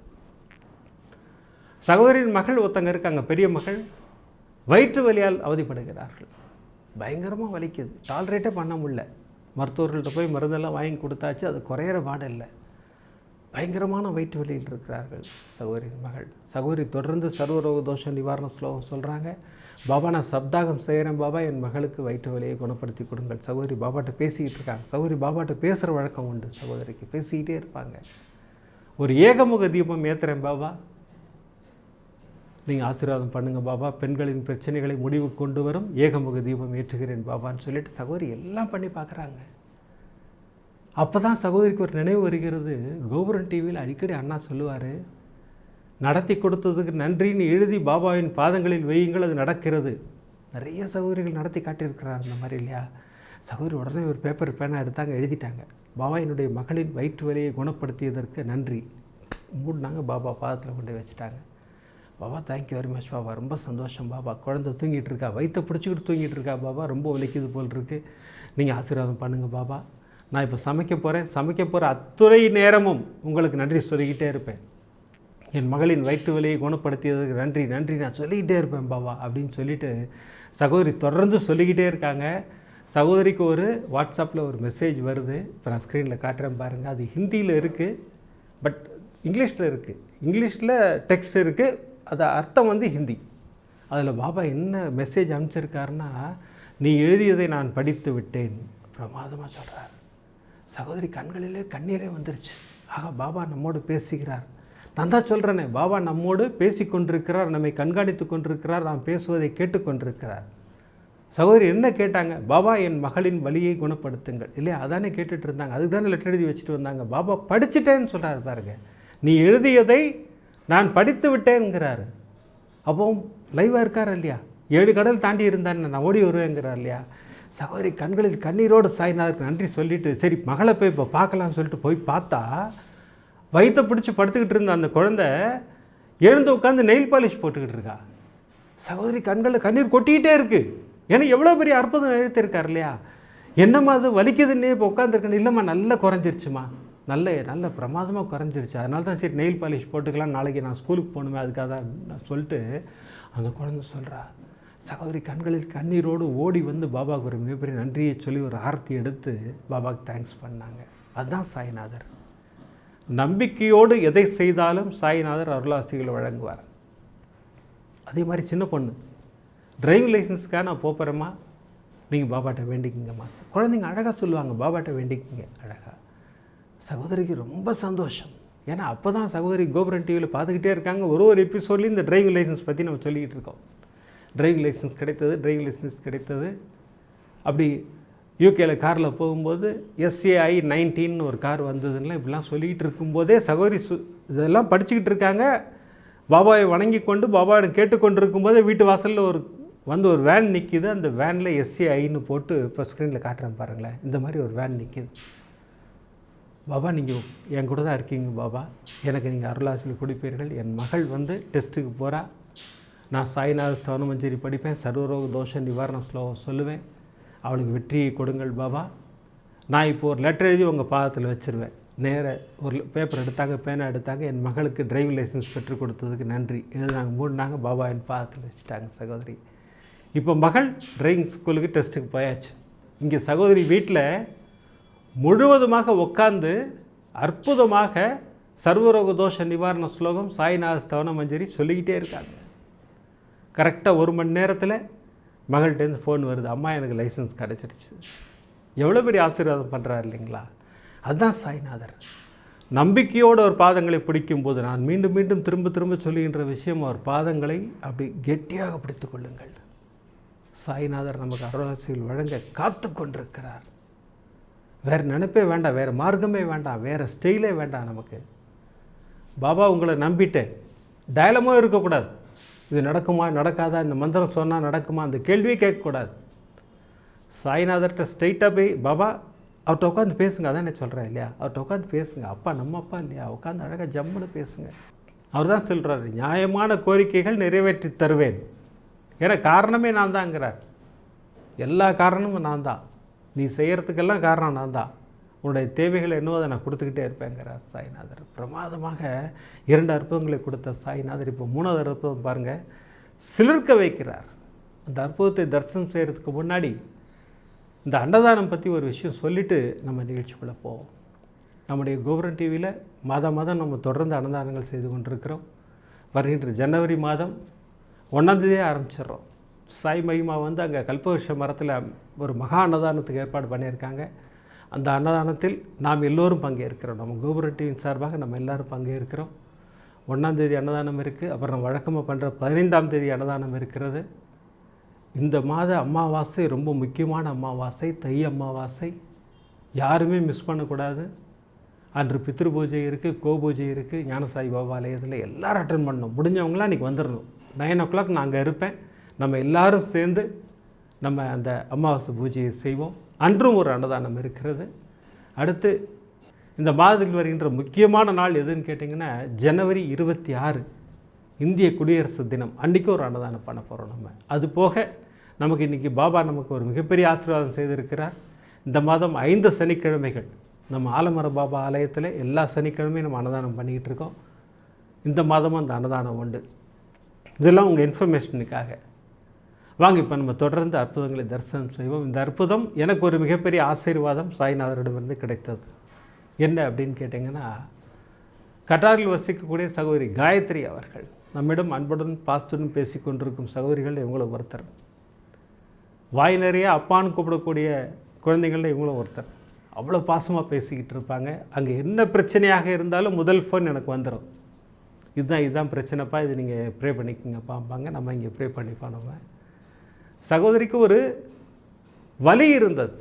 A: சகோதரியின் மகள் ஒருத்தங்க இருக்காங்க, பெரிய மகள், வயிற்று வலியால் அவதிப்படுகிறார்கள். பயங்கரமாக வலிக்குது, டாலரேட்டே பண்ண முடியல. மருத்துவர்கள்ட்ட போய் மருந்தெல்லாம் வாங்கி கொடுத்தாச்சு, அது குறையிற பாடு இல்லை. பயங்கரமான வயிற்று வலியில் இருக்கிறார்கள் சகோதரியின் மகள். சகோதரி தொடர்ந்து சர்வரோக தோஷ நிவாரண ஸ்லோகம் சொல்கிறாங்க. பாபா நான் சப்தாகம் செய்கிறேன் பாபா, என் மகளுக்கு வயிற்று வலியை குணப்படுத்தி கொடுங்கள். சகோதரி பாபாட்ட பேசிக்கிட்டு இருக்காங்க. சகோதரி பாபாட்ட பேசுகிற வழக்கம் உண்டு, சகோதரிக்கு பேசிக்கிட்டே இருப்பாங்க. ஒரு ஏகமுக தீபம் ஏற்றுறேன் பாபா, நீங்கள் ஆசீர்வாதம் பண்ணுங்கள் பாபா, பெண்களின் பிரச்சனைகளை முடிவு கொண்டு வரும் ஏகமுக தீபம் ஏற்றுகிறேன் பாபான்னு சொல்லிட்டு சகோதரி எல்லாம் பண்ணி பார்க்குறாங்க. அப்போ தான் சகோதரிக்கு ஒரு நினைவு வருகிறது. கோபுரம் டிவியில் அடிக்கடி அண்ணா சொல்லுவார், நடத்தி கொடுத்ததுக்கு நன்றின்னு எழுதி பாபாவின் பாதங்களில் வையுங்கள், அது நடக்கிறது. நிறைய சகோதரிகள் நடத்தி காட்டியிருக்கிறார் அந்த மாதிரி இல்லையா? சகோதரி உடனே ஒரு பேப்பர் பேனா எடுத்தாங்க, எழுதிட்டாங்க, பாபா என்னுடைய மகளின் வயிற்று வலியை குணப்படுத்தியதற்கு நன்றி. மூடினாங்க, பாபா பாதத்தில் கொண்டு வச்சுட்டாங்க. Baba thank you very much Baba, ரொம்ப சந்தோஷம் பாபா, குழந்தை தூங்கிட்டு இருக்கா, வயிற்றை பிடிச்சிக்கிட்டு தூங்கிட்டு இருக்கா பாபா, ரொம்ப வலிக்குது போல் இருக்குது, நீங்கள் ஆசீர்வாதம் பண்ணுங்கள் பாபா. நான் இப்போ சமைக்க போகிற அத்துணை நேரமும் உங்களுக்கு நன்றி சொல்லிக்கிட்டே இருப்பேன். என் மகளின் வயிற்று வலியை குணப்படுத்தியதுக்கு நன்றி நன்றி நான் சொல்லிக்கிட்டே இருப்பேன் பாபா அப்படின்னு சொல்லிவிட்டு சகோதரி தொடர்ந்து சொல்லிக்கிட்டே இருக்காங்க. சகோதரிக்கு ஒரு வாட்ஸ்அப்பில் ஒரு மெசேஜ் வருது, இப்போ நான் ஸ்க்ரீனில் காட்டுறேன் பாருங்கள். அது ஹிந்தியில் இருக்குது, பட் இங்கிலீஷில் இருக்குது. இங்கிலீஷில் டெக்ஸ்ட் இருக்குது, அது அர்த்தம் ஹிந்தி. அதில் பாபா என்ன மெசேஜ் அனுப்பிச்சிருக்காருன்னா, நீ எழுதியதை நான் படித்து விட்டேன், பிரமாதமாக சொல்கிறார். சகோதரி கண்களிலே கண்ணீரே வந்துருச்சு. ஆகா, பாபா நம்மோடு பேசுகிறார். நான் தான் சொல்கிறேனே, பாபா நம்மோடு பேசி கொண்டிருக்கிறார், நம்மை கண்காணித்து கொண்டிருக்கிறார், நாம் பேசுவதை கேட்டுக்கொண்டிருக்கிறார். சகோதரி என்ன கேட்டாங்க? பாபா என் மகளின் வலியை குணப்படுத்துங்கள் இல்லையா? அதானே கேட்டுட்டு இருந்தாங்க. அதுக்கு தானே லெட்டர் எழுதி வச்சுட்டு வந்தாங்க. பாபா படிச்சுட்டேன்னு சொல்கிறார் பாருங்க. நீ எழுதியதை நான் படித்து விட்டேங்கிறாரு. அப்போ லைவாக இருக்கார் இல்லையா? 7 கடல் தாண்டி இருந்தான், நான் ஓடி வருவேங்கிறார் இல்லையா? சகோதரி கண்களில் கண்ணீரோடு சாய்நாதருக்கு நன்றி சொல்லிவிட்டு சரி மகளை போய் இப்போ பார்க்கலாம்னு சொல்லிட்டு போய் பார்த்தா, வயிற்றை பிடிச்சி படுத்துக்கிட்டு இருந்த அந்த குழந்தை எழுந்து உட்காந்து நெயில் பாலிஷ் போட்டுக்கிட்டு இருக்கா. சகோதரி கண்களில் கண்ணீர் கொட்டிக்கிட்டே இருக்குது. ஏன்னா எவ்வளோ பெரிய அற்புதம் எழுத்திருக்கார் இல்லையா? என்னம்மா அது வலிக்குதுன்னே இப்போ உட்காந்துருக்கேன். இல்லைம்மா நல்லா குறைஞ்சிருச்சுமா, நல்ல பிரமாதமாக குறைஞ்சிருச்சு, அதனால தான் சரி நெயில் பாலிஷ் போட்டுக்கலாம், நாளைக்கு நான் ஸ்கூலுக்கு போகணுமே அதுக்காக தான் நான் சொல்லிட்டு அந்த குழந்தை சொல்கிறா. சகோதரி கண்களில் கண்ணீரோடு ஓடி வந்து பாபாவுக்கு ஒரு மிகப்பெரிய நன்றியை சொல்லி ஒரு ஆரத்தி எடுத்து பாபாவுக்கு தேங்க்ஸ் பண்ணாங்க. அதுதான் சாய்நாதர். நம்பிக்கையோடு எதை செய்தாலும் சாய்நாதர் அருளாசிகளை வழங்குவார். அதே மாதிரி சின்ன பொண்ணு டிரைவிங் லைசன்ஸுக்காக நான் போகிறேம்மா, நீங்கள் பாபாட்ட வேண்டிக்கிங்கம்மா. குழந்தைங்க அழகாக சொல்லுவாங்க, பாபாட்ட வேண்டிக்கிங்க அழகாக. சகோதரிக்கு ரொம்ப சந்தோஷம். ஏன்னா அப்போ தான் சகோதரி கோபுரம் டிவியில் பார்த்துக்கிட்டே இருக்காங்க. ஒரு எபிசோட்லேயும் இந்த டிரைவிங் லைசன்ஸ் பற்றி நம்ம சொல்லிக்கிட்டு இருக்கோம். டிரைவிங் லைசன்ஸ் கிடைத்தது. அப்படி யூகேல காரில் போகும்போது SAI 19 ஒரு கார் வந்ததுன்னா இப்படிலாம் சொல்லிக்கிட்டு இருக்கும்போதே சகோதரி இதெல்லாம் படிச்சுக்கிட்டு இருக்காங்க. பாபாவை வணங்கி கொண்டு பாபாவிடம் கேட்டுக்கொண்டு இருக்கும்போதே வீட்டு வாசலில் ஒரு வந்து ஒரு வேன் நிற்கிது. அந்த வேனில் SCIன்னு போட்டு இப்போ ஸ்க்ரீனில் காட்டுறேன் பாருங்களேன். இந்த மாதிரி ஒரு வேன் நிற்கிது. பாபா நீங்கள் என் கூட தான் இருக்கீங்க பாபா, எனக்கு நீங்கள் அருளாசியில் கொடுப்பீர்கள். என் மகள் வந்து டெஸ்ட்டுக்கு போகிறா. நான் சாய்நாத ஸ்தவன மஞ்சரி படிப்பேன், சர்வரோக தோஷ நிவாரண ஸ்லோகம் சொல்லுவேன். அவளுக்கு வெற்றியை கொடுங்கள் பாபா. நான் இப்போ ஒரு லெட்டர் எழுதி உங்கள் பாதத்தில் வச்சுருவேன். நேர ஒரு பேப்பர் எடுத்தாங்க, பேனா எடுத்தாங்க. என் மகளுக்கு டிரைவிங் லைசன்ஸ் பெற்றுக் கொடுத்ததுக்கு நன்றி எழுதுனாங்க, மூடினாங்க. பாபா என் பாதத்தில் வச்சுட்டாங்க சகோதரி. இப்போ மகள் டிரைவிங் ஸ்கூலுக்கு டெஸ்ட்டுக்கு போயாச்சு. இங்கே சகோதரி வீட்டில் முழுவதுமாக உட்காந்து அற்புதமாக சர்வரோக தோஷ நிவாரண ஸ்லோகம் சாய்நாத ஸ்தவன மஞ்சரி சொல்லிக்கிட்டே இருக்காங்க. கரெக்டாக 1 மணி நேரத்தில் மகள்கிட்டேருந்து ஃபோன் வருது, அம்மா எனக்கு லைசன்ஸ் கிடச்சிருச்சு. எவ்வளோ பெரிய ஆசீர்வாதம் பண்ணுறாரு இல்லைங்களா? அதுதான் சாய்நாதர். நம்பிக்கையோடு ஒரு பாதங்களை பிடிக்கும்போது, நான் மீண்டும் மீண்டும் திரும்ப திரும்ப சொல்லுகின்ற விஷயம், அவர் பாதங்களை அப்படி கெட்டியாக பிடித்து கொள்ளுங்கள். சாய்நாதர் நமக்கு அருளாசிகள் வழங்க காத்து கொண்டிருக்கிறார். வேறு நினைப்பே வேண்டாம், வேறு மார்க்கமே வேண்டாம், வேறு ஸ்டைலே வேண்டாம் நமக்கு. பாபா உங்களை நம்பிட்டேன், டயலமோ இருக்கக்கூடாது. இது நடக்குமா நடக்காதா, இந்த மந்திரம் சொன்னால் நடக்குமா, அந்த கேள்வியே கேட்கக்கூடாது. சாய்நாதர்கிட்ட ஸ்ட்ரைட்டாக போய் பாபா அவர்கிட்ட உட்காந்து பேசுங்க. அதான் நான் சொல்கிறேன் இல்லையா, அவர்கிட்ட உட்காந்து பேசுங்க. அப்பா நம்ம அப்பா இல்லையா, உட்காந்து அழகாக ஜம்முன்னு பேசுங்க. அவர் தான் சொல்கிறார், நியாயமான கோரிக்கைகள் நிறைவேற்றி தருவேன். ஏன்னா காரணமே நான் தான்ங்கிறார். எல்லா காரணமும் நான் தான், நீ செய்கிறதுக்கெல்லாம் காரணம் நான் தான். உன்னுடைய தேவைகளை என்னவோ அதை நான் கொடுத்துக்கிட்டே இருப்பேங்கிறார் சாய்நாதர். பிரமாதமாக 2 அற்புதங்களை கொடுத்த சாய்நாதர் இப்போ 3வது அற்புதம் பாருங்கள், சிலிர்க்க வைக்கிறார். அந்த அற்புதத்தை தரிசனம் செய்கிறதுக்கு முன்னாடி இந்த அன்னதானம் பற்றி ஒரு விஷயம் சொல்லிவிட்டு நம்ம நிகழ்ச்சிக்குள்ளே போவோம். நம்முடைய கோபுரம் டிவியில் மாதம் நம்ம தொடர்ந்து அன்னதானங்கள் செய்து கொண்டிருக்கிறோம். வருகின்ற ஜனவரி மாதம் 1ஆம் தேதியே ஆரம்பிச்சிடுறோம். சாய் மகிமா வந்து அங்கே கல்பவருஷ மரத்தில் ஒரு மகா அன்னதானத்துக்கு ஏற்பாடு பண்ணியிருக்காங்க. அந்த அன்னதானத்தில் நாம் எல்லோரும் பங்கேற்கிறோம். நம்ம கோபுரம் டிவியின் சார்பாக நம்ம எல்லோரும் பங்கேற்கிறோம். 1ஆம் தேதி அன்னதானம் இருக்குது. அப்புறம் வழக்கமாக பண்ணுற 15ஆம் தேதி அன்னதானம் இருக்கிறது. இந்த மாத அமாவாசை ரொம்ப முக்கியமான அமாவாசை, தை அமாவாசை. யாருமே மிஸ் பண்ணக்கூடாது. அன்று பித்ரு பூஜை இருக்குது, கோ பூஜை இருக்குது. ஞானசாய் பாபா ஆலயத்தில் எல்லோரும் அட்டன் பண்ணணும். முடிஞ்சவங்களாம் இன்றைக்கி வந்துடணும். 9 o'clock நான் அங்கே இருப்பேன். நம்ம எல்லோரும் சேர்ந்து நம்ம அந்த அமாவாசை பூஜையை செய்வோம். அன்றும் ஒரு அன்னதானம் இருக்கிறது. அடுத்து இந்த மாதத்தில் வருகின்ற முக்கியமான நாள் எதுன்னு கேட்டிங்கன்னா, ஜனவரி 26 இந்திய குடியரசு தினம். அன்றைக்கி ஒரு அன்னதானம் பண்ண போகிறோம் நம்ம. அது போக நமக்கு இன்றைக்கி பாபா நமக்கு ஒரு மிகப்பெரிய ஆசீர்வாதம் செய்திருக்கிறார். இந்த மாதம் 5 சனிக்கிழமைகள் நம்ம ஆலமர பாபா ஆலயத்தில் எல்லா சனிக்கிழமையும் நம்ம அன்னதானம் பண்ணிக்கிட்டு இருக்கோம். இந்த மாதமும் அந்த அன்னதானம் உண்டு. இதெல்லாம் உங்கள் இன்ஃபர்மேஷனுக்காக. வாங்க இப்போ நம்ம தொடர்ந்து அற்புதங்களை தரிசனம் செய்வோம். இந்த அற்புதம் எனக்கு ஒரு மிகப்பெரிய ஆசீர்வாதம் சாய்நாதரிடமிருந்து கிடைத்தது. என்ன அப்படின்னு கேட்டிங்கன்னா, கட்டாரில் வசிக்கக்கூடிய சகோதரி காயத்ரி அவர்கள் நம்மிடம் அன்புடன் பாஸ்துடன் பேசி கொண்டிருக்கும் சகோதரிகள் இவங்களும் ஒருத்தர். வாய் நிறைய அப்பான்னு கூப்பிடக்கூடிய குழந்தைகளில் இவங்களும் ஒருத்தர். அவ்வளோ பாசமாக பேசிக்கிட்டு இருப்பாங்க. அங்கே என்ன பிரச்சனையாக இருந்தாலும் முதல் ஃபோன் எனக்கு வந்துடும். இதுதான் பிரச்சனைப்பா, இது நீங்கள் ப்ரே பண்ணிக்கோங்கப்பாம்பாங்க. நம்ம இங்கே ப்ரே பண்ணிப்போம். நம்ம சகோதரிக்கு ஒரு வலி இருந்தது.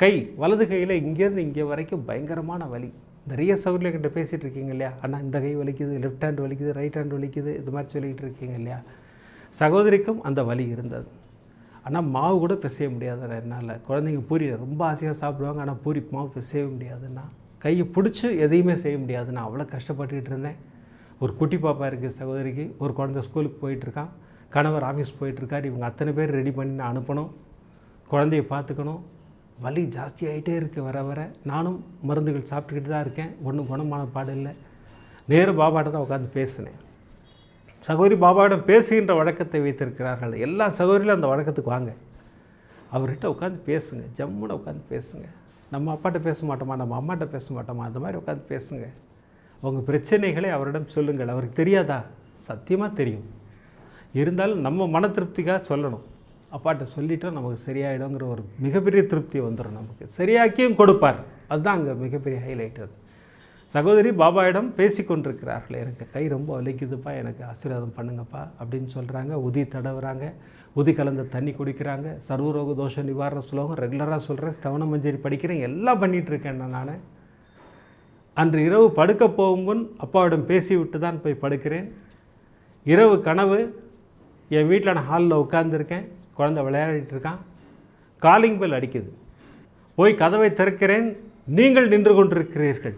A: கை, வலது கையில் இங்கேருந்து இங்கே வரைக்கும் பயங்கரமான வலி. நிறைய சகோதரிகிட்ட பேசிகிட்டு இருக்கீங்க இல்லையா, அண்ணா இந்த கை வலிக்குது, லெஃப்ட் ஹேண்ட் வலிக்குது, ரைட் ஹேண்ட் வலிக்குது, இது மாதிரி சொல்லிக்கிட்டு இருக்கீங்க இல்லையா. சகோதரிக்கும் அந்த வலி இருந்தது. ஆனால் மாவு கூட பிசைய முடியாது என்னால். குழந்தைங்க பூரி ரொம்ப ஆசையாக சாப்பிடுவாங்க, ஆனால் பூரி மாவு பிசையவே முடியாதுன்னா, கையை பிடிச்சி எதையுமே செய்ய முடியாதுன்னா அவ்வளோ கஷ்டப்பட்டுக்கிட்டு இருந்தேன். ஒரு குட்டி பாப்பா இருக்குது சகோதரிக்கு. ஒரு குழந்தை ஸ்கூலுக்கு போயிட்டுருக்கான், கணவர் ஆஃபீஸ் போயிட்டுருக்கார். இவங்க அத்தனை பேர் ரெடி பண்ணி நான் அனுப்பணும், குழந்தைய பார்த்துக்கணும். வலி ஜாஸ்தியாகிட்டே இருக்குது வர வர. நானும் மருந்துகள் சாப்பிட்டுக்கிட்டு தான் இருக்கேன், ஒன்றும் குணமான பாடு இல்லை. நேரு பாபாட்ட தான் உட்காந்து பேசினேன். சகோதரி பாபாவிடம் பேசுகின்ற வழக்கத்தை வைத்திருக்கிறார்கள். எல்லா சகோதரிலும் அந்த வழக்கத்துக்கு வாங்க, அவர்கிட்ட உட்காந்து பேசுங்க, ஜம்முன்னு உட்காந்து பேசுங்க. நம்ம அப்பாட்ட பேச மாட்டோமா, நம்ம அம்மாட்ட பேச மாட்டோமா, அந்த மாதிரி உட்காந்து பேசுங்க. உங்கள் பிரச்சனைகளை அவரிடம் சொல்லுங்கள். அவருக்கு தெரியாதா? சத்தியமாக தெரியும். இருந்தாலும் நம்ம மன திருப்திக்காக சொல்லணும். அப்பாட்ட சொல்லிட்டோம் நமக்கு சரியாயிடுங்கிற ஒரு மிகப்பெரிய திருப்தி வந்துடும். நமக்கு சரியாக்கியும் கொடுப்பார். அதுதான் அங்கே மிகப்பெரிய ஹைலைட். அது சகோதரி பாபாவிடம் பேசி கொண்டிருக்கிறார்கள். எனக்கு கை ரொம்ப வலிக்குதுப்பா, எனக்கு ஆசீர்வாதம் பண்ணுங்கப்பா அப்படின்னு சொல்கிறாங்க. உதி தடவுறாங்க, உதி கலந்த தண்ணி குடிக்கிறாங்க. சர்வரோக தோஷ நிவாரண ஸ்லோகம் ரெகுலராக சொல்கிறேன், ஸ்தவன மஞ்சரி படிக்கிறேன், எல்லாம் பண்ணிகிட்ருக்கேன் நான். அன்று இரவு படுக்க போகும் முன் அப்பாவிடம் பேசிவிட்டு தான் போய் படுக்கிறேன். இரவு கனவு என் வீட்டில் நான் ஹாலில் உட்காந்துருக்கேன், குழந்தை விளையாடிட்டு இருக்கான், காலிங் பெல் அடிக்குது, போய் கதவை திறக்கிறேன், நீங்கள் நின்று கொண்டிருக்கிறீர்கள்.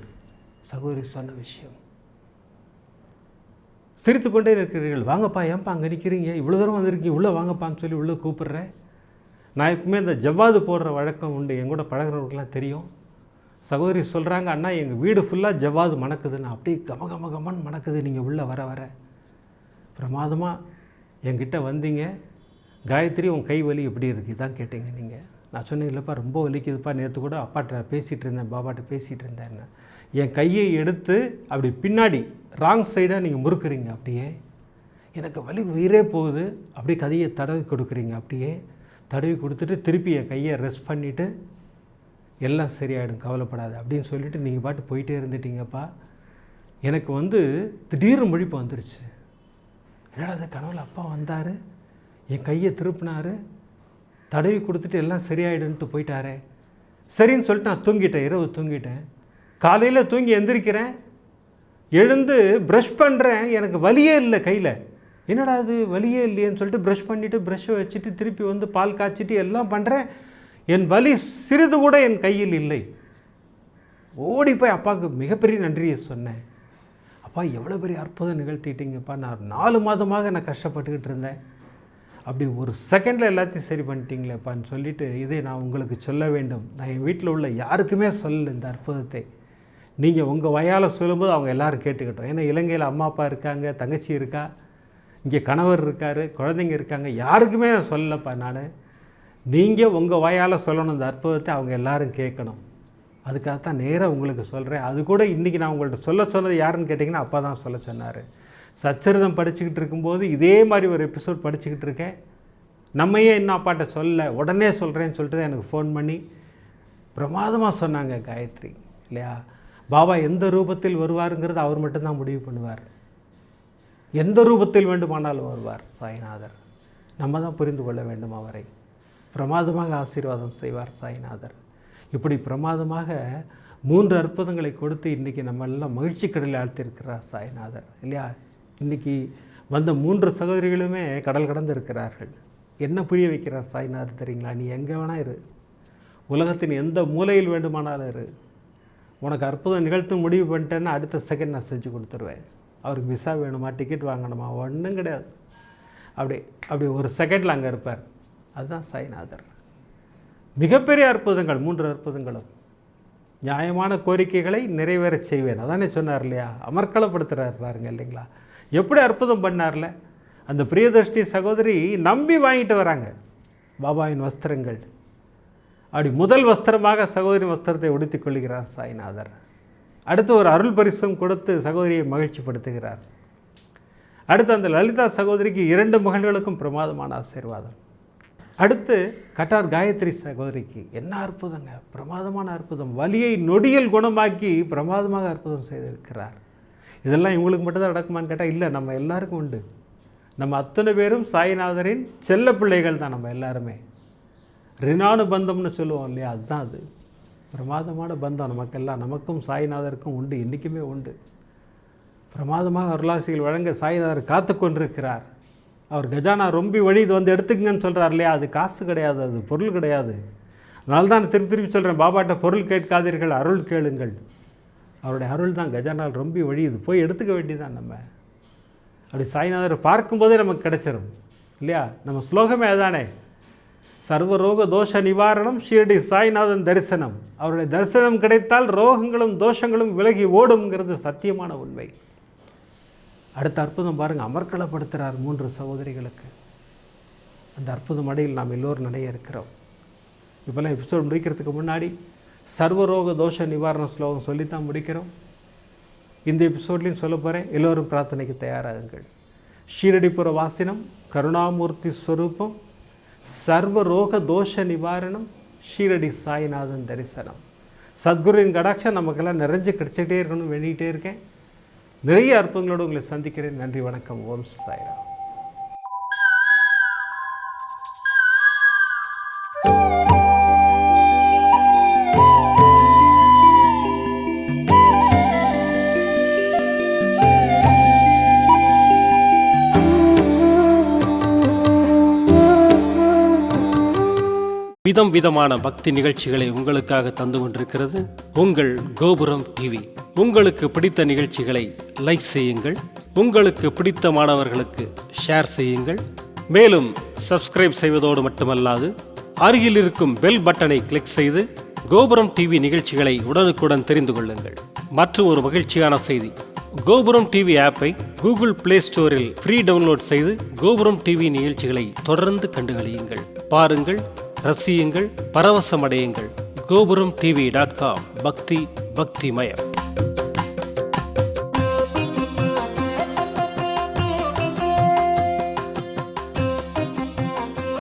A: சகோதரி சொன்ன விஷயம். சிரித்து கொண்டே இருக்கிறீர்கள். வாங்கப்பா, ஏன்ப்பா அங்கே நிற்கிறீங்க, இவ்வளோ தூரம் வந்திருக்கீங்க, உள்ளே வாங்கப்பான்னு சொல்லி உள்ளே கூப்பிட்றேன். நான் எப்பவுமே இந்த ஜவ்வாது போடுற வழக்கம் உண்டு, என் கூட பழகிறவங்களுக்குலாம் தெரியும். சகோதரி சொல்கிறாங்க, அண்ணா எங்கள் வீடு ஃபுல்லாக ஜவ்வாது மணக்குதுன்னு. அப்படியே கம கம கமன்னு மணக்குது. நீங்கள் உள்ளே வர வர பிரமாதமாக என்கிட்ட வந்தீங்க. காயத்ரி, உன் கை வலி எப்படி இருக்குது இதான் கேட்டீங்க நீங்கள். நான் சொன்னேன், இல்லைப்பா ரொம்ப வலிக்குதுப்பா, நேற்று கூட அப்பாட்ட பேசிகிட்டு இருந்தேன், பாபாட்ட பேசிகிட்டு இருந்தேன். என் கையை எடுத்து அப்படி பின்னாடி ராங் சைடாக நீங்கள் முறுக்குறீங்க. அப்படியே எனக்கு வலி உயிரே போகுது. அப்படியே கதையை தடவி கொடுக்குறீங்க. அப்படியே தடவி கொடுத்துட்டு திருப்பி என் கையை ரெஸ்ட் பண்ணிவிட்டு எல்லாம் சரியாயிடும், கவலைப்படாது அப்படின்னு சொல்லிவிட்டு நீங்கள் பாட்டு போயிட்டே இருந்துட்டீங்கப்பா. எனக்கு திடீர்னு முழிப்பு வந்துருச்சு. என்னடா அது, கனவுல அப்பா வந்தார், என் கையை திருப்பினார், தடவி கொடுத்துட்டு எல்லாம் சரியாயிடுன்ட்டு போயிட்டாரே. சரின்னு சொல்லிட்டு நான் தூங்கிட்டேன், இரவு தூங்கிட்டேன். காலையில் தூங்கி எந்திரிக்கிறேன், எழுந்து ப்ரஷ் பண்ணுறேன், எனக்கு வலியே இல்லை கையில். என்னடா அது வலியே இல்லையேன்னு சொல்லிட்டு ப்ரஷ் பண்ணிவிட்டு ப்ரஷ்ஷை வச்சுட்டு திருப்பி பால் காய்ச்சிட்டு எல்லாம் பண்ணுறேன். என் வலி சிறிது கூட என் கையில் இல்லை. ஓடி போய் அப்பாவுக்கு மிகப்பெரிய நன்றியை சொன்னேன். அப்பா, எவ்வளோ பெரிய அற்புதம் நிகழ்த்திட்டீங்கப்பா, நான் 4 மாதமாக நான் கஷ்டப்பட்டுக்கிட்டு இருந்தேன், அப்படி ஒரு செகண்டில் எல்லாத்தையும் சரி பண்ணிட்டீங்களேப்பான்னு சொல்லிவிட்டு, இதை நான் உங்களுக்கு சொல்ல வேண்டும். நான் என் வீட்டில் உள்ள யாருக்குமே சொல்லலை இந்த அற்புதத்தை. நீங்கள் உங்கள் வயால் சொல்லும்போது அவங்க எல்லோரும் கேட்டுக்கிட்டோம். ஏன்னா இலங்கையில் அம்மா அப்பா இருக்காங்க, தங்கச்சி இருக்கா, இங்கே கணவர் இருக்கார், குழந்தைங்க இருக்காங்க, யாருக்குமே நான் சொல்லலைப்பா. நான் நீங்கள் உங்கள் வாயால் சொல்லணும் இந்த அற்புதத்தை, அவங்க எல்லோரும் கேட்கணும். அதுக்காகத்தான் நேராக உங்களுக்கு சொல்கிறேன். அது கூட இன்றைக்கி நான் உங்கள்கிட்ட சொல்ல சொன்னது யாருன்னு கேட்டிங்கன்னா அப்பா தான் சொல்ல சொன்னார். சச்சரிதம் படிச்சுக்கிட்டு இருக்கும்போது இதே மாதிரி ஒரு எபிசோட் படிச்சுக்கிட்டு இருக்கேன். நம்மையே இன்னும் அப்பாட்ட சொல்ல, உடனே சொல்கிறேன்னு சொல்லிட்டு தான் எனக்கு ஃபோன் பண்ணி பிரமாதமாக சொன்னாங்க காயத்ரி. இல்லையா, பாபா எந்த ரூபத்தில் வருவாருங்கிறது அவர் மட்டும்தான் முடிவு பண்ணுவார். எந்த ரூபத்தில் வேண்டுமானாலும் வருவார் சாய்நாதர். நம்ம தான் புரிந்து கொள்ள வேண்டும் அவரை. பிரமாதமாக ஆசீர்வாதம் செய்வார் சாய்நாதர். இப்படி பிரமாதமாக 3 அற்புதங்களை கொடுத்து இன்றைக்கி நம்ம எல்லாம் மகிழ்ச்சி கடலில் ஆழ்த்திருக்கிறார் சாய்நாதர். இல்லையா, இன்றைக்கி வந்த 3 சகோதரிகளுமே கடல் கடந்து இருக்கிறார்கள். என்ன புரிய வைக்கிறார் சாய்நாதர் தெரியுங்களா? நீ எங்கே வேணால் இரு, உலகத்தின் எந்த மூலையில் வேண்டுமானாலும் இரு, உனக்கு அற்புதம் நிகழ்த்து முடிவு பண்ணிட்டேன்னா அடுத்த செகண்ட் நான் செஞ்சு கொடுத்துருவேன். அவருக்கு விசா வேணுமா, டிக்கெட் வாங்கணுமா, ஒன்றும் கிடையாது. அப்படி ஒரு செகண்டில் அங்கே இருப்பார். அதுதான் சாய்நாதர். மிகப்பெரிய அற்புதங்கள், 3 அற்புதங்களும். நியாயமான கோரிக்கைகளை நிறைவேறச் செய்வேன், அதானே சொன்னார் இல்லையா? அமர்க்களப்படுத்துகிறார் பாருங்க இல்லைங்களா? எப்படி அற்புதம் பண்ணார்ல. அந்த பிரியதர்ஷ்டி சகோதரி நம்பி வாங்கிட்டு வராங்க பாபாவின் வஸ்திரங்கள். அப்படி முதல் வஸ்திரமாக சகோதரி வஸ்திரத்தை உடுத்திக் கொள்கிறார் சாய்நாதர். அடுத்து ஒரு அருள் பரிசும் கொடுத்து சகோதரியை மகிழ்ச்சிப்படுத்துகிறார். அடுத்து அந்த லலிதா சகோதரிக்கு 2 மகள்களுக்கும் பிரமாதமான ஆசீர்வாதம். அடுத்து கட்டார் காயத்ரி சகோதரிக்கு என்ன அற்புதங்க, பிரமாதமான அற்புதம். வலியை நொடியில் குணமாக்கி பிரமாதமாக அற்புதம் செய்திருக்கிறார். இதெல்லாம் இவங்களுக்கு மட்டும்தான் நடக்குமான்னு கேட்டால் இல்லை, நம்ம எல்லாருக்கும் உண்டு. நம்ம அத்தனை பேரும் சாய்நாதரின் செல்ல பிள்ளைகள் தான் நம்ம எல்லாருமே. ரினானு பந்தம்னு சொல்லுவோம் இல்லையா, அதுதான் அது. பிரமாதமான பந்தம் நமக்கெல்லாம், நமக்கும் சாய்நாதருக்கும் உண்டு, இன்றைக்குமே உண்டு. பிரமாதமாக அருளாசிகள் வழங்க சாய்நாதர் காத்து கொண்டிருக்கிறார். அவர் கஜானா ரொம்ப வழி இது எடுத்துக்கங்கன்னு சொல்கிறார் இல்லையா, அது காசு கிடையாது, அது பொருள் கிடையாது. அதனால தான் திருப்பி சொல்கிறேன், பாபாட்ட பொருள் கேட்காதீர்கள், அருள் கேளுங்கள். அவருடைய அருள் தான் கஜானால் ரொம்ப வழி, இது போய் எடுத்துக்க வேண்டியதான். நம்ம அப்படி சாய்நாதர் பார்க்கும்போதே நமக்கு கிடைச்சிரும் இல்லையா? நம்ம ஸ்லோகமே அதுதானே, சர்வரோக தோஷ நிவாரணம் ஷீரடி சாய்நாதன் தரிசனம். அவருடைய தரிசனம் கிடைத்தால் ரோகங்களும் தோஷங்களும் விலகி ஓடுங்கிறது சத்தியமான உண்மை. அடுத்த அற்புதம் பாருங்கள், அமர்க்களப்படுத்துகிறார் 3 சகோதரிகளுக்கு. அந்த அற்புதம் அடையில் நாம் எல்லோரும் நினைய இருக்கிறோம். இப்போல்லாம் எபிசோட் முடிக்கிறதுக்கு முன்னாடி சர்வரோக தோஷ நிவாரண ஸ்லோகம் சொல்லித்தான் முடிக்கிறோம். இந்த எபிசோட்லையும் சொல்ல போகிறேன், எல்லோரும் பிரார்த்தனைக்கு தயாராகுங்கள். ஷீரடிபுர வாசினம், கருணாமூர்த்தி ஸ்வரூபம், சர்வரோக தோஷ நிவாரணம், ஷீரடி சாய்நாதன் தரிசனம். சத்குருவின் கடாட்சம் நமக்கெல்லாம் நிறைஞ்சு கிடச்சிக்கிட்டே இருக்கணும்னு வேண்டிகிட்டே இருக்கேன். நிறைய அற்புதங்களோடு உங்களை சந்திக்கிறேன். நன்றி, வணக்கம். ஓம் சாய்ராம்.
B: விதம் விதமான பக்தி நிகழ்ச்சிகளை உங்களுக்காக தந்து கொண்டிருக்கிறது உங்கள் கோபுரம் டிவி. உங்களுக்கு பிடித்த நிகழ்ச்சிகளை லைக் செய்யுங்கள், உங்களுக்கு பிடித்த மாணவர்களுக்கு ஷேர் செய்யுங்கள். மேலும் சப்ஸ்கிரைப் செய்வதோடு மட்டுமல்லாது அருகில் இருக்கும் பெல் பட்டனை கிளிக் செய்து கோபுரம் டிவி நிகழ்ச்சிகளை உடனுக்குடன் தெரிந்து கொள்ளுங்கள். மற்றும் ஒரு மகிழ்ச்சியான செய்தி, கோபுரம் டிவி ஆப்பை கூகுள் பிளே ஸ்டோரில் ஃப்ரீ டவுன்லோட் செய்து கோபுரம் டிவி நிகழ்ச்சிகளை தொடர்ந்து கண்டுகளியுங்கள், பாருங்கள், ரசியுங்கள், பரவசமடையுங்கள். gopuramtv.com பக்தி பக்திமயம்.